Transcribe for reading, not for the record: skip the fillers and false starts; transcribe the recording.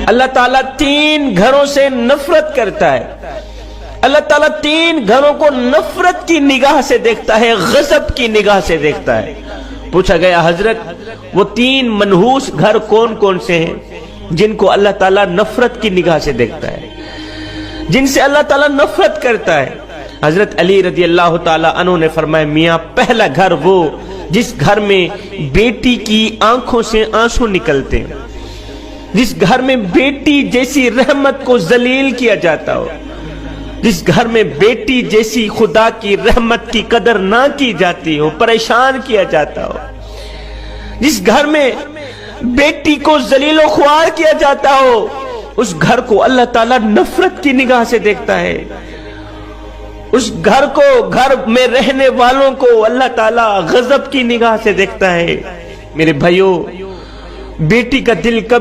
اللہ تعالیٰ 3 گھروں سے نفرت کرتا ہے۔ اللہ تعالیٰ 3 گھروں کو نفرت کی نگاہ سے دیکھتا ہے، غضب کی نگاہ سے دیکھتا ہے۔ پوچھا گیا حضرت وہ 3 منحوس گھر کون کون سے ہیں جن کو اللہ تعالیٰ نفرت کی نگاہ سے دیکھتا ہے، جن سے اللہ تعالیٰ نفرت کرتا ہے؟ حضرت علی رضی اللہ تعالیٰ عنہ نے فرمایا میاں پہلا گھر وہ جس گھر میں بیٹی کی آنکھوں سے آنسو نکلتے ہیں، جس گھر میں بیٹی جیسی رحمت کو ذلیل کیا جاتا ہو، جس گھر میں بیٹی جیسی خدا کی رحمت کی قدر نہ کی جاتی ہو، پریشان کیا جاتا ہو، جس گھر میں بیٹی کو ذلیل و خوار کیا جاتا ہو، اس گھر کو اللہ تعالیٰ نفرت کی نگاہ سے دیکھتا ہے۔ اس گھر کو، گھر میں رہنے والوں کو اللہ تعالیٰ غضب کی نگاہ سے دیکھتا ہے۔ میرے بھائیوں، بیٹی کا دل کب